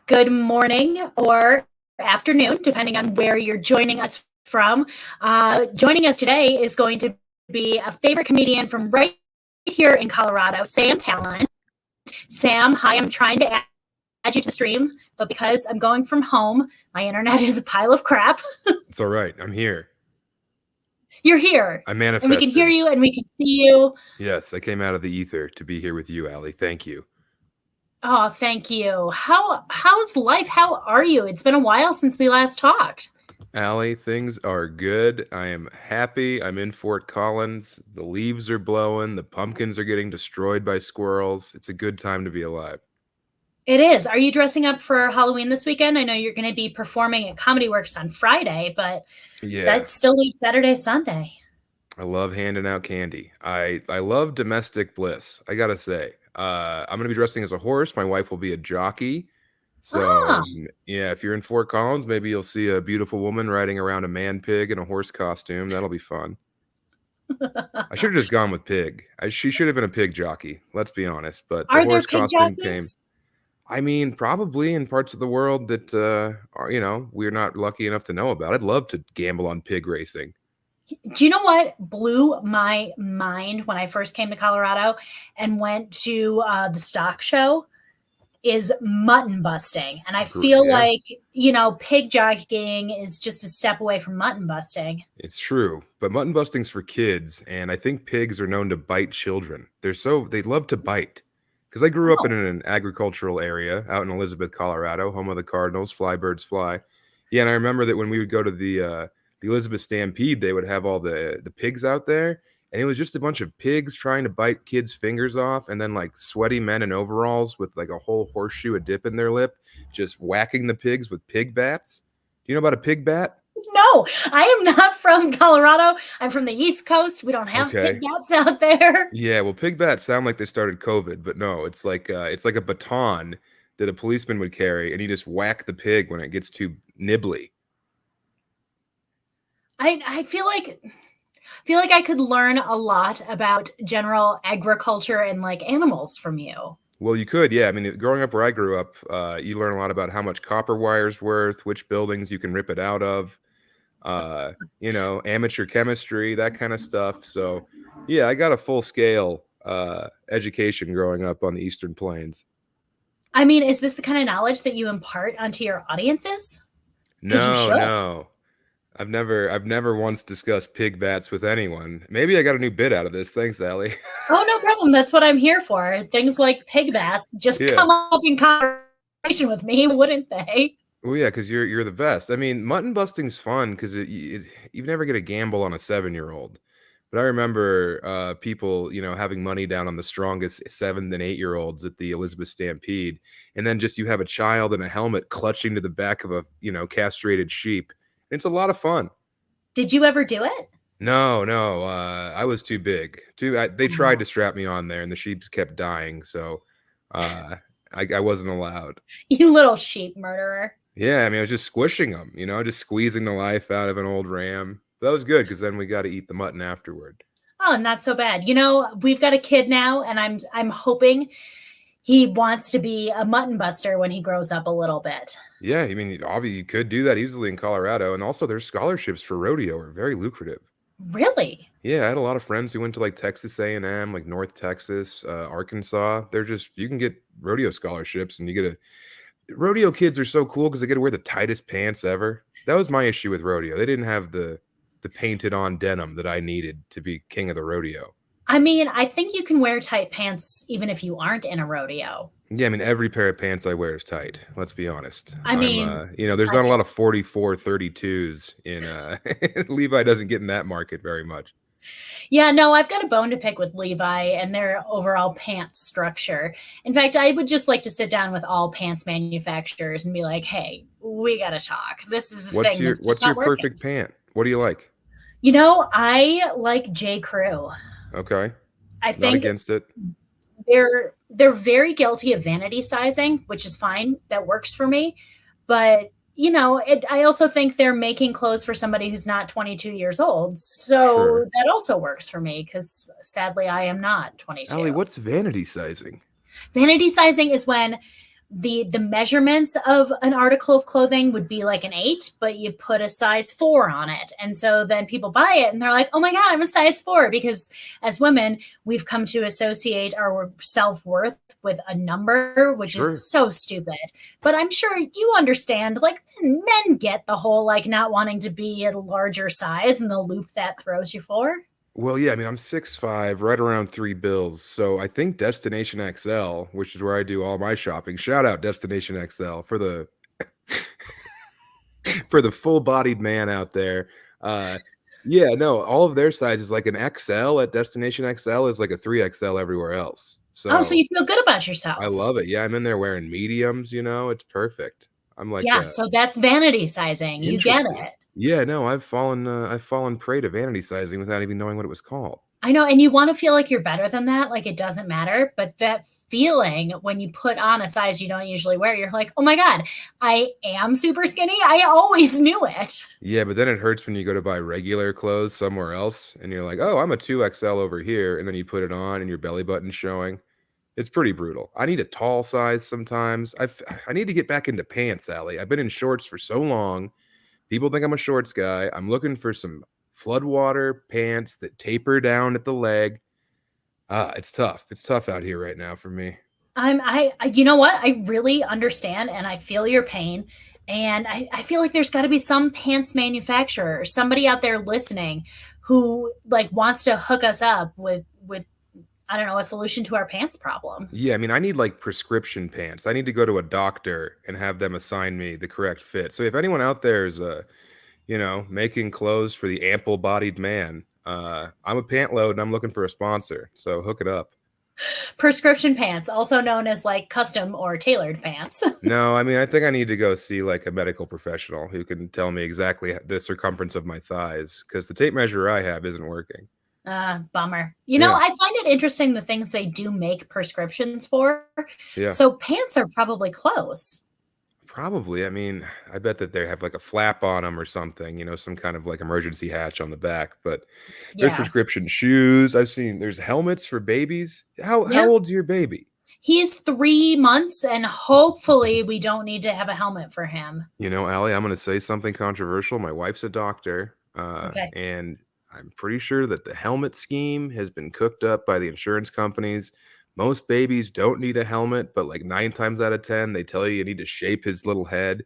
good morning or afternoon, depending on where you're joining us from. Joining us today is going to be a favorite comedian from right here in Colorado, Sam Tallent. Sam, hi, I'm trying to add you to the stream, but because I'm going from home, my internet is a pile of crap. It's all right. I'm here. You're here, I and we can hear manifested. you, and we can see you. Yes, I came out of the ether to be here with you, Allie. Thank you. Oh, thank you. How's life? How are you? It's been a while since we last talked. Allie, things are good. I am happy. I'm in Fort Collins. The leaves are blowing. The pumpkins are getting destroyed by squirrels. It's a good time to be alive. It is. Are you dressing up for Halloween this weekend? I know you're going to be performing at Comedy Works on Friday, but Yeah, that still leaves Saturday, Sunday. I love handing out candy. I love domestic bliss. I gotta say, I'm gonna be dressing as a horse. My wife will be a jockey. So Ah, yeah, if you're in Fort Collins, maybe you'll see a beautiful woman riding around a man pig in a horse costume. That'll be fun. I should have just gone with pig. She should have been a pig jockey. Let's be honest. But the are there horse pig costume came. jockeys? I mean, probably in parts of the world that are we're not lucky enough to know about. I'd love to gamble on pig racing. Do you know what blew my mind when I first came to Colorado and went to the stock show? Is mutton busting. And I feel Yeah, like, pig jockeying is just a step away from mutton busting. it's true. But mutton busting's for kids, and I think pigs are known to bite children. They love to bite. Because I grew up Oh, in an agricultural area out in Elizabeth, Colorado, home of the Cardinals, fly birds fly. Yeah, and I remember that when we would go to the Elizabeth Stampede, they would have all the pigs out there, and it was just a bunch of pigs trying to bite kids' fingers off, and then like sweaty men in overalls with like a whole horseshoe, a dip in their lip, just whacking the pigs with pig bats. Do you know about a pig bat? no, I am not from Colorado. I'm from the East Coast. We don't have pig Okay. bats out there. Yeah, well, pig bats sound like they started COVID, but no, it's like a baton that a policeman would carry, and you just whack the pig when it gets too nibbly. I feel like I could learn a lot about general agriculture and like animals from you. Well, you could, yeah. I mean, growing up where I grew up, you learn a lot about how much copper wire's worth, which buildings you can rip it out of, amateur chemistry, that kind of stuff. So, yeah, I got a full scale education growing up on the Eastern Plains. I mean, is this the kind of knowledge that you impart onto your audiences? Because you No, should. no. I've never once discussed pig bats with anyone. Maybe I got a new bit out of this. Thanks, Allie. Oh, no problem. That's what I'm here for. Things like pig bats just Yeah. come up in conversation with me, wouldn't they? Well, yeah, because you're the best. I mean, mutton busting's fun because you never get a gamble on a 7-year-old. But I remember people, having money down on the strongest 7 and 8-year-olds at the Elizabeth Stampede, and then just you have a child in a helmet clutching to the back of a castrated sheep. It's a lot of fun. Did you ever do it? No, no, I was too big. They tried Oh, to strap me on there, and the sheep kept dying, so uh, I wasn't allowed. you little sheep murderer. Yeah, I mean, I was just squishing them, just squeezing the life out of an old ram. That was good because then we got to eat the mutton afterward. Oh, not so bad. We've got a kid now, and I'm hoping he wants to be a mutton buster when he grows up a little bit. Yeah, I mean, obviously you could do that easily in Colorado, and also their scholarships for rodeo are very lucrative. Really? Yeah, I had a lot of friends who went to like Texas A&M, like North Texas, Arkansas. You can get rodeo scholarships, and you get a rodeo kids are so cool because they get to wear the tightest pants ever. That was my issue with rodeo. They didn't have the painted on denim that I needed to be king of the rodeo. I mean, I think you can wear tight pants even if you aren't in a rodeo. Yeah, I mean every pair of pants I wear is tight. Let's be honest. I mean, There's I not a can lot of 44 32s in Levi doesn't get in that market very much. Yeah, no, I've got a bone to pick with Levi and their overall pants structure. In fact, I would just like to sit down with all pants manufacturers and be like, "Hey, we got to talk. This is a What's thing your that's just what's your not working." perfect pant? What do you like? I like J. Crew. Okay. I Not think against it. they're very guilty of vanity sizing, which is fine. That works for me. But I also think they're making clothes for somebody who's not 22 years old. So Sure. that also works for me because sadly I am not 22. Allie, what's vanity sizing? Vanity sizing is when the measurements of an article of clothing would be like an 8, but you put a size 4 on it. And so then people buy it and they're like, oh my God, I'm a size 4. Because as women, we've come to associate our self-worth with a number, which Sure. is so stupid. But I'm sure you understand, like, men get the whole like not wanting to be a larger size and the loop that throws you for. Well, yeah, I mean, I'm 6'5", right around 3 bills. So I think Destination XL, which is where I do all my shopping. Shout out Destination XL for the for the full-bodied man out there. Uh, yeah, no, all of their sizes, like an XL at Destination XL is like a 3XL everywhere else. Oh, so So you feel good about I yourself. love it. Yeah, I'm in there wearing mediums, it's perfect. I'm like, Yeah, so that's vanity sizing. You get interesting. it. Yeah, no, I've fallen prey to vanity sizing without even knowing what it was called. I know, and you want to feel like you're better than that, like it doesn't matter, but that feeling when you put on a size you don't usually wear, you're like, "Oh my God, I am super skinny. I always knew it." Yeah, but then it hurts when you go to buy regular clothes somewhere else and you're like, "Oh, I'm a 2XL over here," and then you put it on and your belly button's showing. It's pretty brutal. I need a tall size sometimes. I need to get back into pants, Allie. I've been in shorts for so long. People think I'm a shorts guy. I'm looking for some floodwater pants that taper down at the leg. It's tough. It's tough out here right now for me. You know what? I really understand and I feel your pain. And I feel like there's got to be some pants manufacturer or somebody out there listening who like wants to hook us up with I don't know, a solution to our pants problem. Yeah, I mean, I need like prescription pants. I need to go to a doctor and have them assign me the correct fit. So if anyone out there is making clothes for the ample-bodied man, I'm a pant load and I'm looking for a sponsor. So hook it up. Prescription pants, also known as like custom or tailored pants. No, I mean, I think I need to go see like a medical professional who can tell me exactly the circumference of my thighs because the tape measure I have isn't working. Bummer. You know, Yeah, I find it interesting the things they do make prescriptions for. yeah, So pants are probably close. probably. I mean, I bet that they have like a flap on them or something, some kind of like emergency hatch on the back. But there's Yeah. prescription shoes. I've seen there's helmets for babies. How Yeah. old's your baby? He's 3 months, and hopefully we don't need to have a helmet for him. Allie, I'm going to say something controversial. My wife's a doctor, Okay. and I'm pretty sure that the helmet scheme has been cooked up by the insurance companies. Most babies don't need a helmet, but like 9 times out of 10, they tell you need to shape his little head.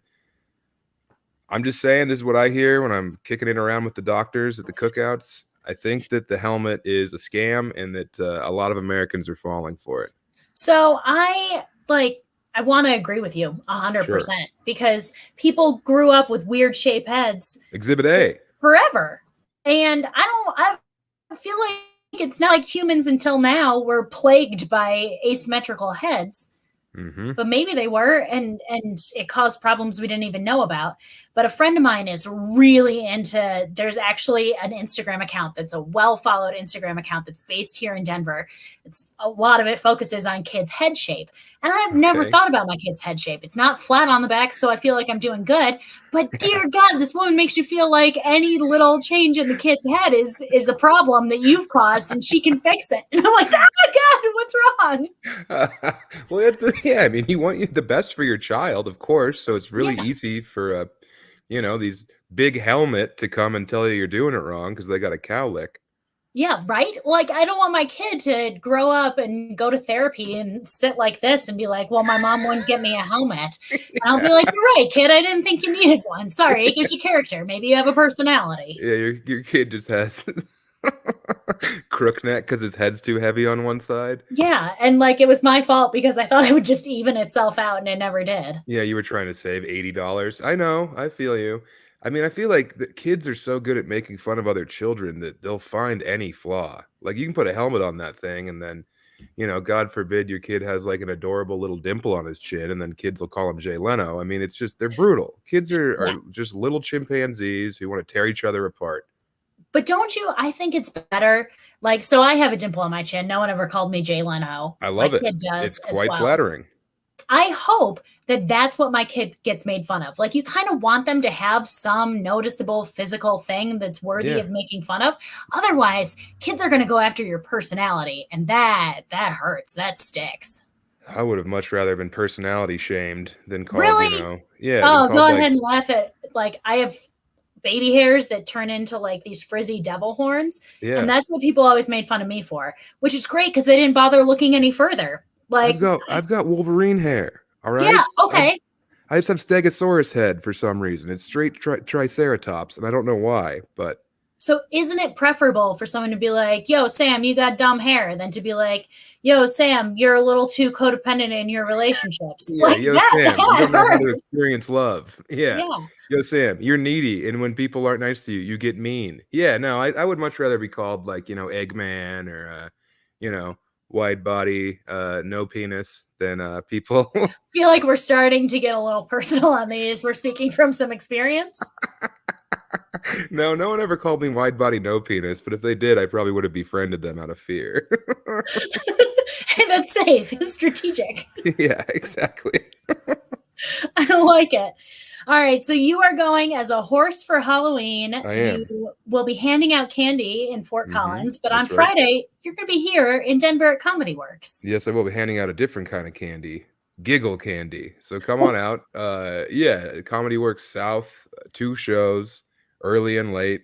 I'm just saying, this is what I hear when I'm kicking it around with the doctors at the cookouts. I think that the helmet is a scam and that a lot of Americans are falling for it. So I want to agree with you Sure. 100% because people grew up with weird shaped heads Exhibit A. forever. And I feel like it's not like humans until now were plagued by asymmetrical heads, Mm-hmm. but maybe they were, and it caused problems we didn't even know about. But a friend of mine is really into, there's actually an Instagram account that's a well-followed Instagram account that's based here in Denver. It's a lot of it focuses on kids' head shape. And I've never Okay. thought about my kid's head shape. It's not flat on the back, so I feel like I'm doing good. But dear God, this woman makes you feel like any little change in the kid's head is a problem that you've caused and she can fix it. And I'm like, oh my God, what's wrong? Well, yeah, I mean, you want the best for your child, of course. So it's really Yeah. easy for these big helmet to come and tell you you're doing it wrong because they got a cowlick. Yeah, right? Like, I don't want my kid to grow up and go to therapy and sit like this and be like, well, my mom wouldn't get me a helmet. And I'll be like, you're right, kid. I didn't think you needed one. Sorry, it gives you character. Maybe you have a personality. Yeah, your kid just has crook neck because his head's too heavy on one side. Yeah. And like, it was my fault because I thought it would just even itself out and it never did. Yeah, you were trying to save $80. I know, I feel you. I mean, I feel like the kids are so good at making fun of other children that they'll find any flaw. Like you can put a helmet on that thing and then, God forbid your kid has like an adorable little dimple on his chin and then kids will call him Jay Leno. I mean, it's just they're brutal. Kids are Yeah. just little chimpanzees who want to tear each other apart. But don't you? I think it's better. Like, so I have a dimple on my chin. No one ever called me Jay Leno. I My love it. kid does It's as quite well. flattering. I hope that that's what my kid gets made fun of. Like, you kind of want them to have some noticeable physical thing that's worthy Yeah. of making fun of. Otherwise, kids are going to go after your personality, and that hurts. That sticks. I would have much rather been personality shamed than called, Really? than Oh, called go like, ahead and laugh at, like, I have baby hairs that turn into like these frizzy devil horns. And yeah. that's what people always made fun of me for, which is great because they didn't bother looking any further. Like, I've got Wolverine hair. All right. yeah, okay. I just have Stegosaurus head for some reason. It's straight Triceratops, and I don't know why, but So isn't it preferable for someone to be like, yo, Sam, you got dumb hair, than to be like, yo, Sam, you're a little too codependent in your relationships? yeah, Like yo Sam, you that don't know how to hurts. experience love. Yeah. Yeah. Yo Sam, you're needy, and when people aren't nice to you, you get mean. Yeah, no, I would much rather be called like, Eggman or you know, wide body, no penis than people. Feel like we're starting to get a little personal on these. We're speaking from some experience. No, no one ever called me wide body no penis, but if they did, I probably would have befriended them out of fear. And that's safe. It's strategic. Yeah, exactly. I like it. All right. So you are going as a horse for Halloween. I am. You will be handing out candy in Fort Collins, but on That's right. Friday, you're going to be here in Denver at Comedy Works. Yes, I will be handing out a different kind of candy, giggle candy. So come on out. Yeah, Comedy Works South, 2 shows, early and late.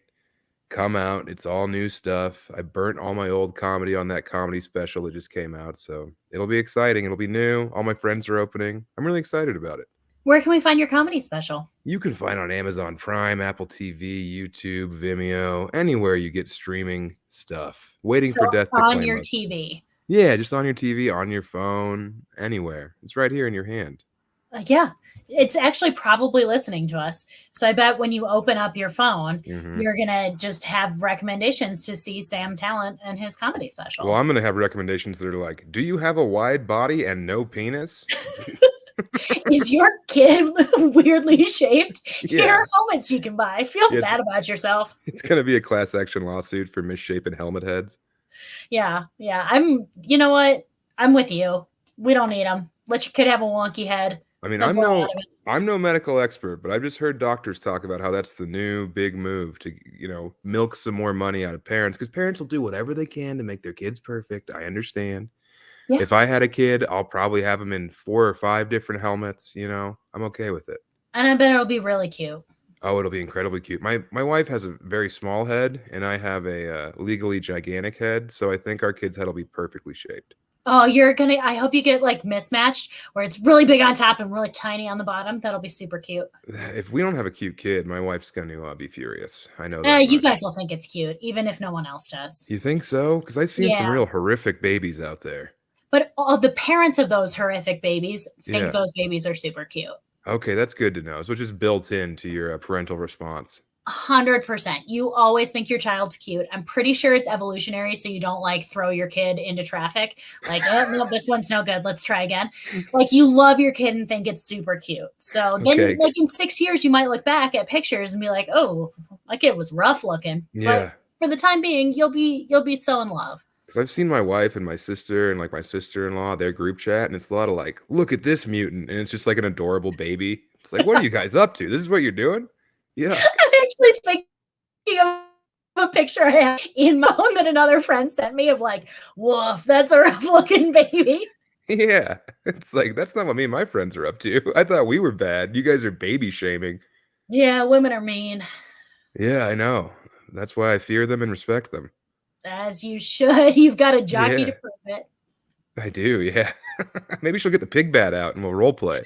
Come out. It's all new stuff. I burnt all my old comedy on that comedy special that just came out. So it'll be exciting. It'll be new. All my friends are opening. I'm really excited about it. Where can we find your comedy special? You can find on Amazon Prime, Apple TV, YouTube, Vimeo, anywhere you get streaming stuff. Waiting So for Death to on Claim your Us. TV. Yeah, just on your TV, on your phone, anywhere. It's right here in your hand. Yeah, it's actually probably listening to us. So I bet when you open up your phone, Mhm. you're going to just have recommendations to see Sam Tallent and his comedy special. Well, I'm gonna have recommendations that are like, do you have a wide body and no penis? Is your kid weirdly shaped? Here Yeah. are helmets you can buy. Feel It's bad about yourself. it's gonna be a class action lawsuit for misshapen helmet heads. Yeah, yeah. You know what? I'm with you. We don't need them. Let your kid have a wonky head. I mean, They'll I'm grow out no of it. I'm no medical expert, but I've just heard doctors talk about how that's the new big move to, milk some more money out of parents because parents will do whatever they can to make their kids perfect. I understand. Yeah. If I had a kid, I'll probably have him in 4 or 5 different helmets, I'm okay with it. And I bet it'll be really cute. Oh, it'll be incredibly cute. My wife has a very small head, and I have a legally gigantic head, so I think our kid's head will be perfectly shaped. Oh, I hope you get like mismatched where it's really big on top and really tiny on the bottom. That'll be super cute. If we don't have a cute kid, my wife's going to be furious. I know that You much. guys will think it's cute, even if no one else does. You think so? Because I've seen some Yeah. real horrific babies out there. But all the parents of those horrific babies think Yeah. those babies are super cute. Okay, that's good to know. So it's just built into your parental response. 100%. You always think your child's cute. I'm pretty sure it's evolutionary, so you don't like throw your kid into traffic. Like, oh, no, this one's no good. Let's try again. Like, you love your kid and think it's super cute. So then, Okay. like in 6 years, you might look back at pictures and be like, "Oh, my kid was rough looking." Yeah. But for the time being, you'll be so in love. Because I've seen my wife and my sister and like my sister-in-law, their group chat, and it's a lot of like, look at this mutant. And it's just like an adorable baby. It's like, what are you guys up to? This is what you're doing? Yeah. I'm actually thinking of a picture I have in my phone that another friend sent me of like, woof, that's a rough looking baby. Yeah. It's like, that's not what me and my friends are up to. I thought we were bad. You guys are baby shaming. Yeah, women are mean. Yeah, I know. That's why I fear them and respect them. As you should. You've got a jockey to Yeah. prove it. I do, yeah. Maybe she'll get the pig bat out and we'll role play.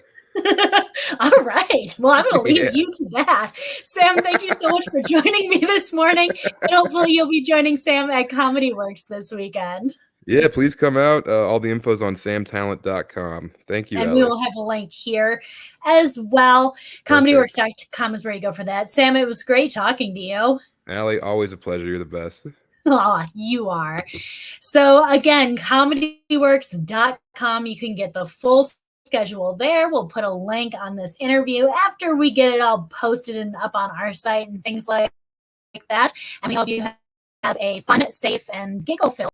All right. Well, I'm going to leave Yeah. you to that. Sam, thank you so much for joining me this morning. And hopefully you'll be joining Sam at Comedy Works this weekend. Yeah, please come out. All the info's on samtalent.com. Thank you, And Allie. we will have a link here as well. ComedyWorks.com is where you go for that. Sam, it was great talking to you. Allie, always a pleasure. You're the best. Oh, you are. So again, comedyworks.com. You can get the full schedule there. We'll put a link on this interview after we get it all posted and up on our site and things like that. And we hope you have a fun, safe, and giggle-filled